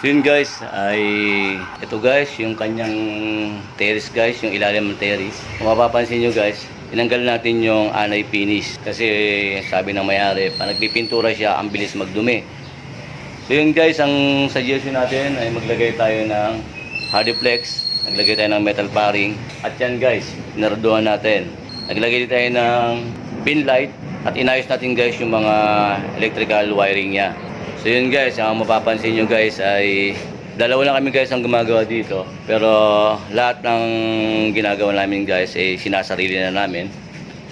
Yun guys, ay ito guys, yung kanyang terrace guys, yung ilalim ng terrace. Kung mapapansin nyo guys, tinanggal natin yung anay finish. Kasi sabi ng may-ari, pag nagpipintura siya, ang bilis magdumi. So yun guys, ang suggestion natin ay maglagay tayo ng hardiplex, naglagay tayo ng metal paring. At yan guys, pinaraduhan natin. Naglagay tayo ng pin light at inayos natin guys yung mga electrical wiring niya. So yun guys, ang mapapansin nyo guys ay dalawa lang kami guys ang gumagawa dito. Pero lahat ng ginagawa namin guys ay sinasarili na namin.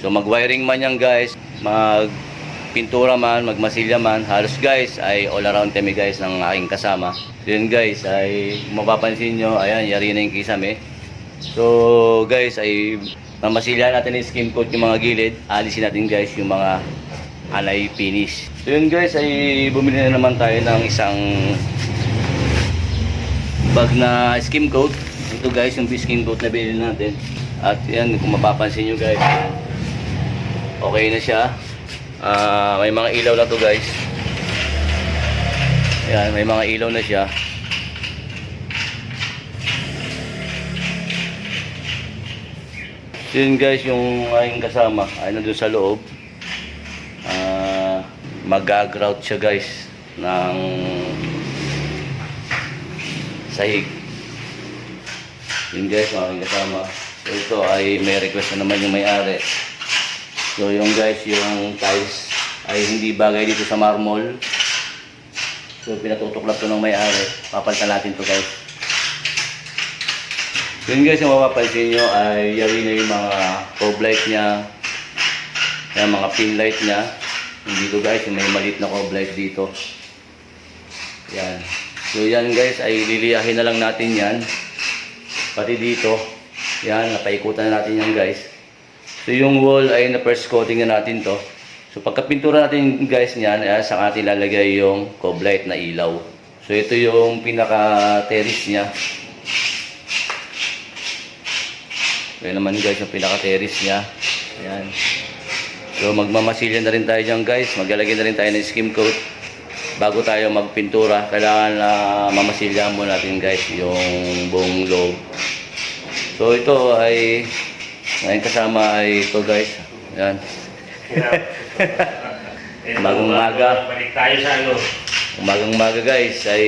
So mag-wiring man yan guys, mag-pintura man, magmasilya man, halos guys ay all around kami guys ng aking kasama. So yun guys ay mapapansin nyo, ayan, yari na yung kisame. So guys ay mamasilya natin yung skim coat yung mga gilid, alisin natin guys yung mga anay finish. So yun guys ay bumili na naman tayo ng isang bag na skim coat. Ito guys yung skim coat na binili natin. At yan kung mapapansin nyo guys, okay na siya. May mga ilaw na to guys. Yan, may mga ilaw na siya. So yun guys yung aking kasama ay nandun sa loob. Mag-grout siya guys ng sahig. Yun guys, mga kasama. So ito ay may request na naman yung may-ari. So yung guys, yung tiles ay hindi bagay dito sa marmol. So pinatutuklap to ng may-ari. Papalitan natin to guys. Yun guys, yung mapapansin nyo ay yari na yung mga cob light nya, yung mga pin light nya. Dito guys, may maliit na cob light dito. Yan. So yan guys, ay liliyahin na lang natin yan. Pati dito. Yan, napaikutan na natin yan guys. So yung wall ay na-first coating na natin to. So pagkapintura natin guys niyan, saka natin lalagay yung cob light na ilaw. So ito yung pinaka-terrace niya. So yan naman guys, yung pinaka-terrace niya. Ayan. So magmamasilya na rin tayo dyan guys, maglalagay na rin tayo ng skim coat. Bago tayo magpintura, kailangan na mamasilya muna natin guys yung buong loob. So ito ay, ngayon kasama ay ito guys. Ayan. Umagang umaga. Balik tayo sa ano. Umagang umaga guys ay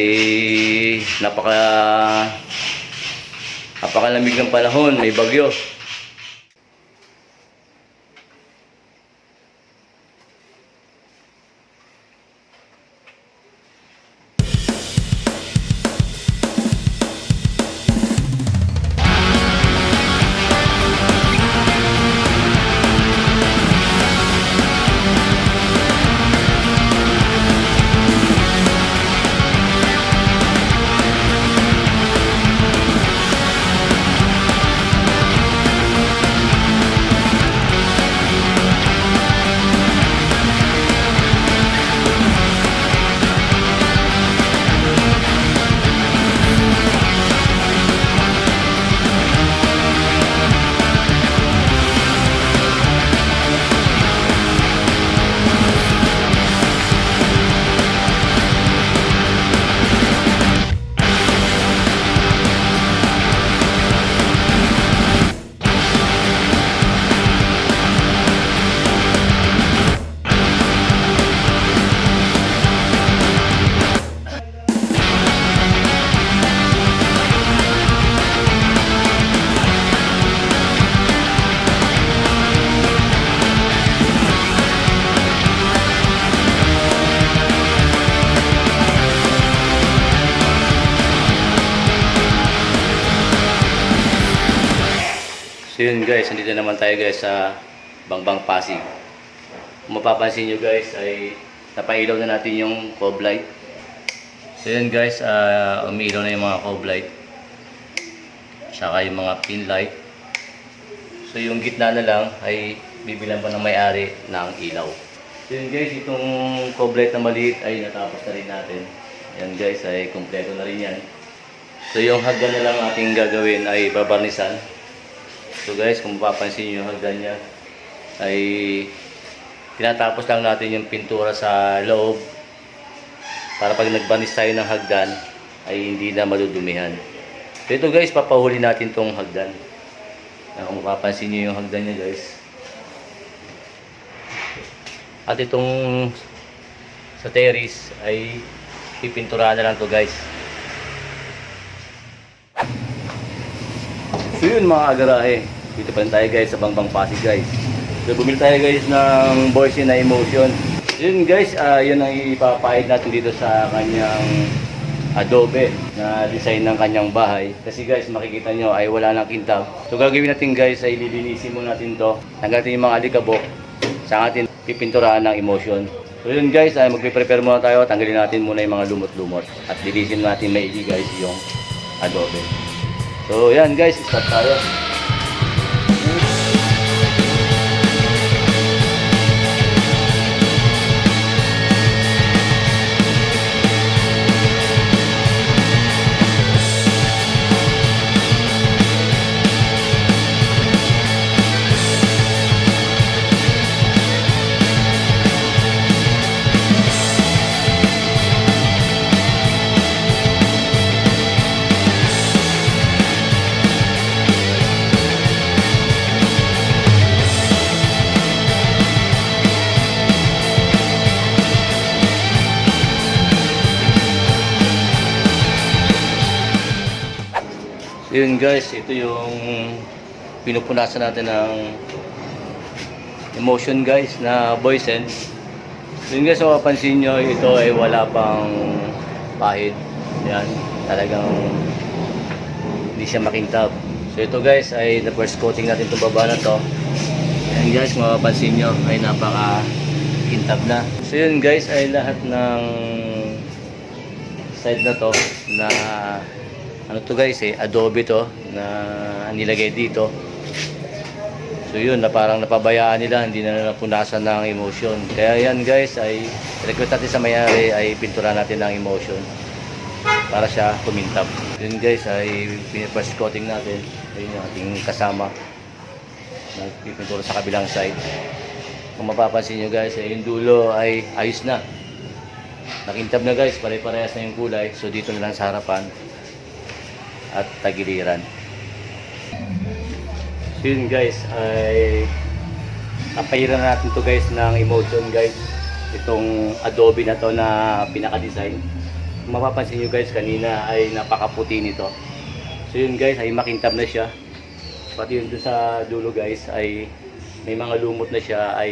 napakalamig ng panahon, may bagyo. So yun guys, nandito naman tayo guys sa Bangbang Pasig. Kung mapapansin nyo guys ay napailaw na natin yung cob light. So yun guys, umiilaw na yung mga cob light. Saka yung mga pin light. So yung gitna na lang ay bibilan pa ng may-ari ng ilaw. So yun guys, itong cob light na maliit ay natapos na rin natin. Yan guys, ay kompleto na rin yan. So yung hagdan na lang ating gagawin ay babarnisan. So guys, kung mapapansin nyo yung hagdan niya ay tinatapos lang natin yung pintura sa loob para pag nagbanis tayo ng hagdan ay hindi na madudumihan. So ito guys, papahuli natin tong hagdan. Kung mapapansin nyo yung hagdan niya guys. At itong sa terrace ay pipinturahan na lang to guys. So yun mga agarahe, dito pa rin tayo guys sa Bangbang Pasig guys. So bumili tayo guys ng Boise na Emotion. Yun guys, yun ang ipapahid natin dito sa kanyang adobe na design ng kanyang bahay. Kasi guys, makikita nyo ay wala nang kintab. So gagawin natin guys ay lilinisin muna natin to. Tanggalin yung mga alikabok sa atin pipinturahan ng Emotion. So yun guys, ay magpe-prepare muna tayo. Tanggalin natin muna yung mga lumot-lumot at linisin natin maigi guys yung adobe. So yan guys, start tayo. Yun guys, ito yung pinupunasan natin ng Emotion guys na Boysen. Yun guys, kung mapansin nyo, ito ay wala pang pahid. Yan, talagang hindi siya makintab. So ito guys ay na first coating natin itong baba na to. Yan guys, kung mapapansin nyo ay napaka kintab na. So yun guys ay lahat ng side na to na ano to guys adobe to na nilagay dito. So yun, na parang napabayaan nila, hindi na napunasan ng Emotion. Kaya yan guys ay request natin sa may-ari ay pintura natin ng Emotion para siya kumintab. Yun guys ay first coating natin. Ayun yung ating kasama na pipintura sa kabilang side. Kung mapapansin nyo guys yung dulo ay ayos na, nakintab na guys, pare-parehas na yung kulay. So dito na lang sa harapan at tagiliran. So yun guys ay napahiran natin to guys ng Emotion guys, itong adobe na to na pinaka-design. Kung mapapansin nyo guys, kanina ay napakaputi nito. So yun guys ay makintab na siya, pati yun sa dulo guys ay may mga lumot na siya, ay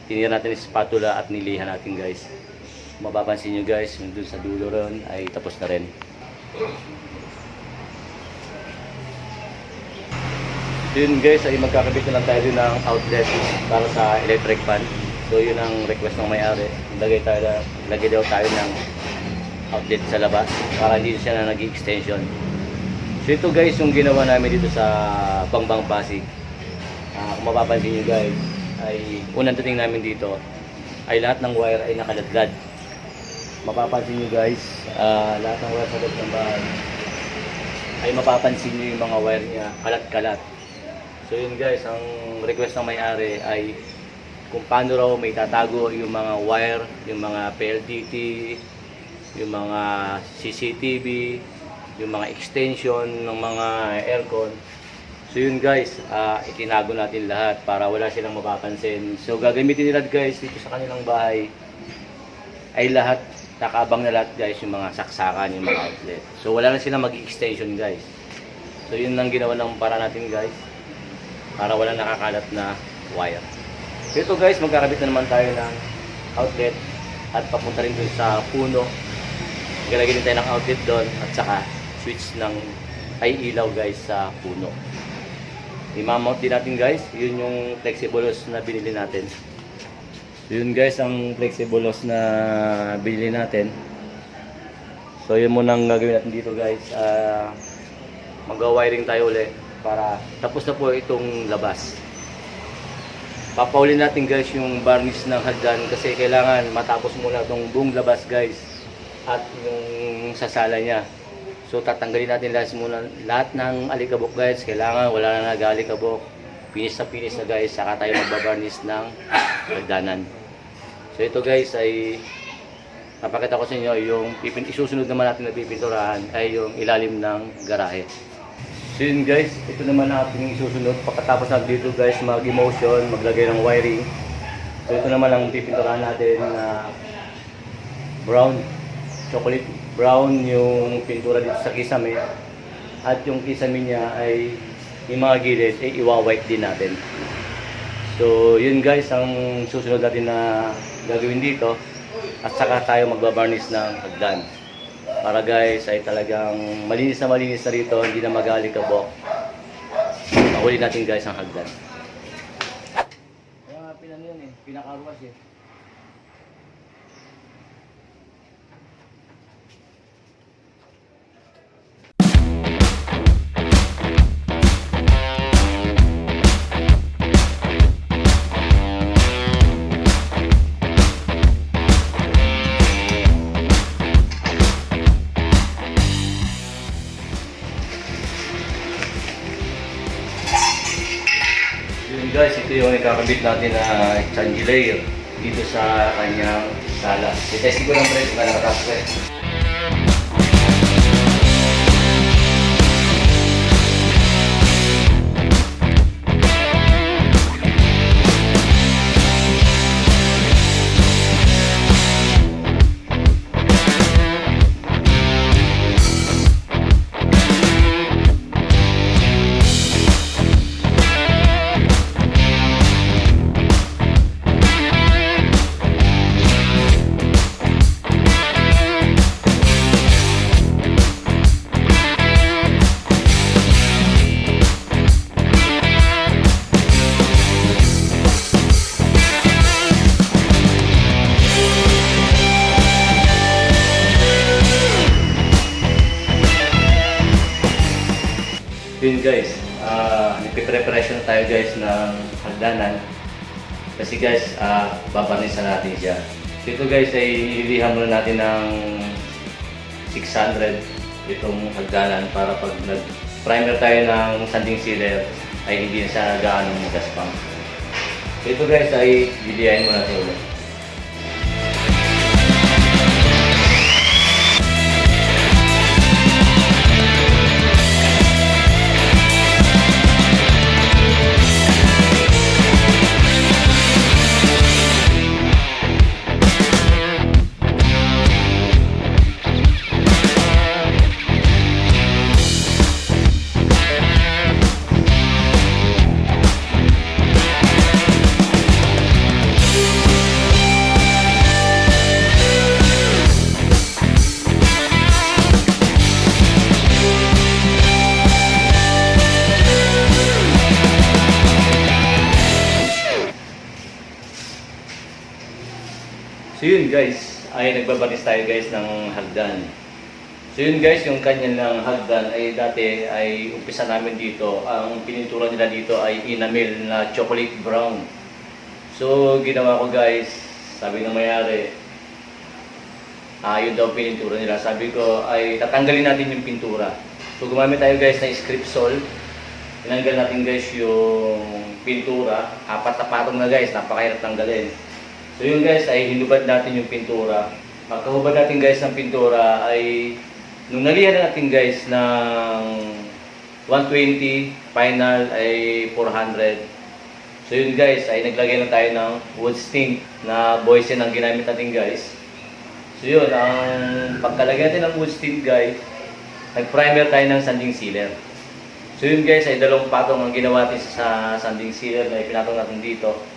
tinira natin yung spatula at nilihan natin guys. Kung mapapansin nyo guys, yung dun sa dulo ron ay tapos na rin. Yun guys ay magkakabit na lang tayo din ng outlet para sa electric fan. So yun ang request ng may-ari, lagay daw tayo ng outlet sa labas para hindi siya na nag-extension. So ito guys yung ginawa namin dito sa Bangbang Pasig. Kung mapapansin nyo guys ay unang dating namin dito ay lahat ng wire ay nakaladlad. Mapapansin nyo guys, lahat ng wire sa loob ng bahay ay mapapansin nyo yung mga wire niya kalat-kalat. So yun guys, ang request ng may-ari ay kung paano raw may tatago yung mga wire, yung mga PLDT, yung mga CCTV, yung mga extension ng mga aircon. So yun guys, itinago natin lahat para wala silang mapapansin. So gagamitin nila guys dito sa kanilang bahay ay lahat, nakaabang na lahat guys yung mga saksakan, yung mga outlet. So wala na silang mag-extension guys. So yun lang ginawa ng para natin guys, para wala nakakalat na wire. So ito guys, magkakabit na naman tayo ng outlet at papunta rin dun sa puno. Galagyan din tayo ng outlet doon at saka switch ng ilaw guys sa puno. I-mount din natin guys, yun yung flexible hose na binili natin. Yun guys ang flexible hose na binili natin. So yun muna ang gagawin natin dito guys. Mag-wiring tayo ulit para tapos na po itong labas. Papaulin natin guys yung varnish ng hagdan kasi kailangan matapos muna itong buong labas guys at yung sasala niya. So tatanggalin natin lahat ng alikabok guys. Kailangan wala na nag-alikabok. Finish na guys, saka tayo magbabarnish ng hagdanan. So ito guys ay Napakita ko sa inyo yung isusunod naman natin na pipinturahan ay yung ilalim ng garahe. So yun guys, ito naman ang ating isusunod. Pagkatapos na dito guys mag-emulsion, maglagay ng wiring. So ito naman ang pipinturahan natin na brown, chocolate brown yung pintura dito sa kisame. At yung kisame niya ay yung mga gilid ay iwa-white din natin. So yun guys ang susunod natin na gagawin dito. At saka tayo magbabarnish ng hagdan. Para guys ay talagang malinis na rito, hindi na mag-alikabok. Mahuli natin guys ang hagdan. Kaya pinano yun eh, pinakaruwas eh. Guys, ito yung ikakabit natin na chandelier dito sa kanyang sala. I-test ko ng press na nakatapos. Yun guys, nagpipreparation tayo guys ng hagdanan kasi guys, babarnisan natin siya. So ito guys ay nililihan muna natin ng 600 itong hagdanan para pag nag-primer tayo ng sanding sealer ay hindi na siya gaano magaspang. So ito guys ay lilihain muna natin ulit. So yun guys, ay nagbabanis tayo guys ng hagdan. So yun guys, yung kanyang hagdan ay dati ay umpisa namin dito. Ang pinintura nila dito ay enamel na chocolate brown. So ginawa ko guys, sabi ng mayari, yun daw pinintura nila. Sabi ko ay tatanggalin natin yung pintura. So gumamit tayo guys ng Scripsol. Tinanggal natin guys yung pintura. 4 na patong na guys, napakahirap tanggalin. So yun guys ay hinubad natin yung pintura. Pagkahubad natin guys ng pintura ay nung nalihan natin guys ng 120, final ay 400. So yun guys ay naglagay na tayo ng wood stink na Boysen ang ginamit natin guys. So yun, ang pagkalagay natin ng wood stink guys, nag-primer tayo ng sanding sealer. So yun guys ay 2 patong ang ginawa natin sa sanding sealer na ipinatong natin dito.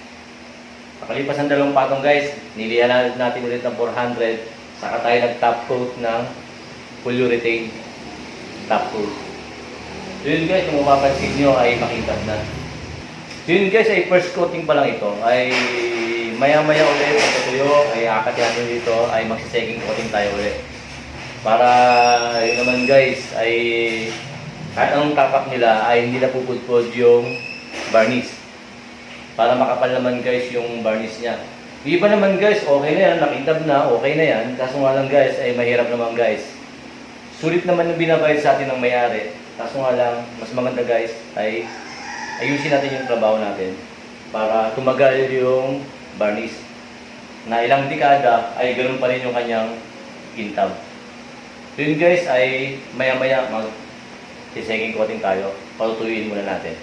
Pakalipas ng 2 patong guys, nilihan natin ulit ng 400, saka tayo nag-top coat ng polyurethane top coat. So yun guys, kung mapapansin nyo ay makitap na. So yun guys, ay first coating pa lang ito, ay maya-maya ulit, pagkatuyo, ay akatin natin dito, ay magsi-second coating tayo ulit. Para yun naman guys, ay kahit anong tapak nila, ay hindi na pupudpod yung varnish. Para makapal naman guys yung varnish niya. Yung iba naman guys, okay na yan, nakintab na, okay na yan. Kaso nga lang guys, ay mahirap naman guys. Sulit naman yung binabayad sa atin ng may-ari. Kaso nga lang, mas maganda guys, ay ayusin natin yung trabaho natin para tumagal yung varnish. na ilang dekada ay ganoon pa rin yung kanyang kintab. So yun guys ay maya-maya mag-second coating tayo. Patutuyuin muna natin.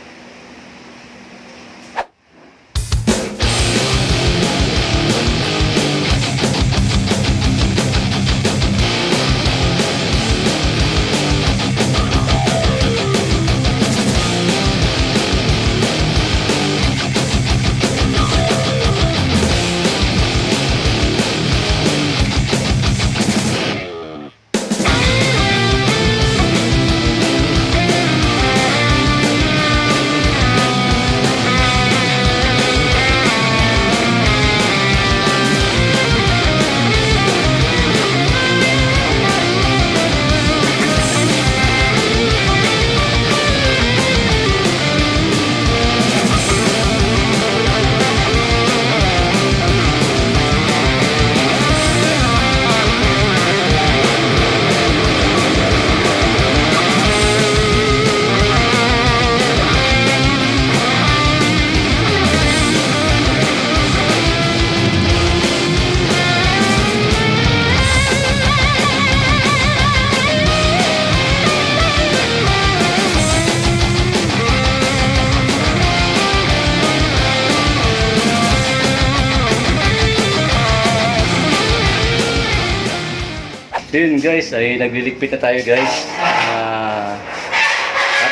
So yun guys, ay nagliligpit na tayo guys.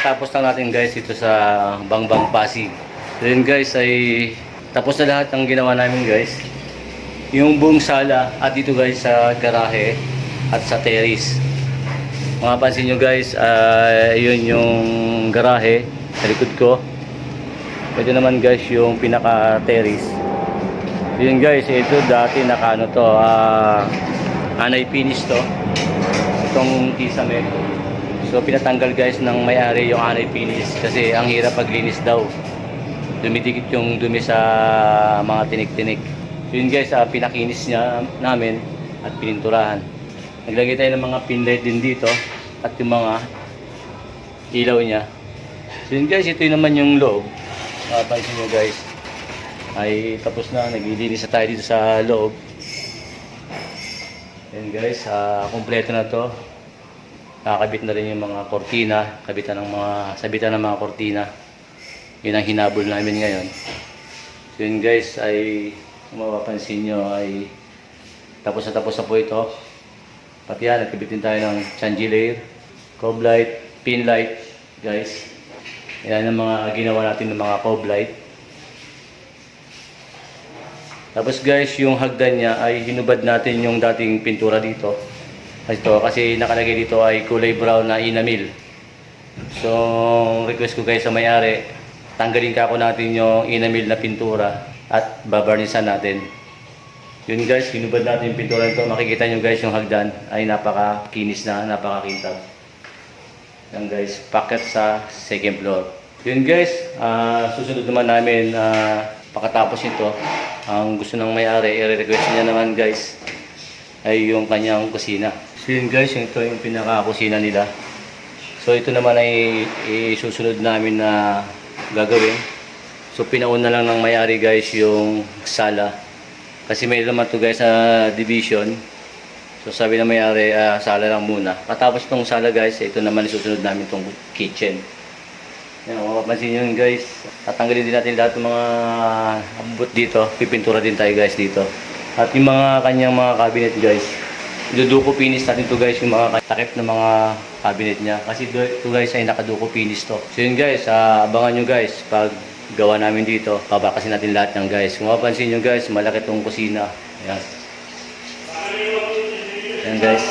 Tapos lang natin guys ito sa Bangbang Pasig. So yun guys, ay tapos na lahat ng ginawa namin guys. Yung buong sala at dito guys sa garahe at sa terrace. Mapapansin nyo guys, yun yung garahe sa likod ko. Ito naman guys yung pinaka terrace. Yun guys, ito dati naka ano to, anay finish to. Itong kisame. So pinatanggal guys ng may-ari yung anay finish kasi ang hirap paglinis daw. Dumidikit yung dumi sa mga tinik-tinik. So yun guys, pinakinis niya namin at pininturahan. Naglagay tayo ng mga pinlight din dito at yung mga ilaw niya. So yun guys, ito yun naman yung loob. Pansin nyo guys, ay tapos na, naglilinis na tayo dito sa loob. Yan guys, kompleto na to. Nakakabit na rin yung mga kortina, sabitan ng mga kortina. Yun ang hinabol namin ngayon. So yun guys, ay kung mapapansin nyo ay tapos na po ito. Pati yan, nagkabit din tayo ng chandelier, cob light, pin light guys. Yan ang mga ginawa natin ng mga cob light. Tapos guys, yung hagdan niya ay hinubad natin yung dating pintura dito. Kasi nakalagay dito ay kulay brown na enamel. So, request ko guys sa may-ari, tanggalin kako natin yung enamel na pintura at babarnisan natin. Yun guys, hinubad natin yung pintura nito. Makikita nyo guys yung hagdan ay napakakinis na, napakakintab. Yan guys, packet sa second floor. Yun guys, susunod naman namin pagkatapos nito. Ang gusto ng may-ari, i-request niya naman guys ay yung kanyang kusina. So yun guys, ito yung pinaka-kusina nila. So ito naman ay isusunod namin na gagawin. So pinauna lang ng may-ari guys yung sala. Kasi may naman to guys na division. So sabi ng may-ari, sala lang muna. Katapos itong sala guys, ito naman isusunod namin itong kitchen. Yan, mapapansin nyo guys, tatanggalin din natin lahat ng mga abot dito. Pipintura din tayo guys dito. At yung mga kanyang mga cabinet guys, iduduko finish natin to guys, yung mga takip na mga cabinet niya. Kasi ito guys ay nakaduko finish to. So yun guys, abangan nyo guys pag gawa namin dito. Pabakasin natin lahat ng guys. Kung mapapansin nyo guys, malaki tong kusina. Ayan. Ayan guys.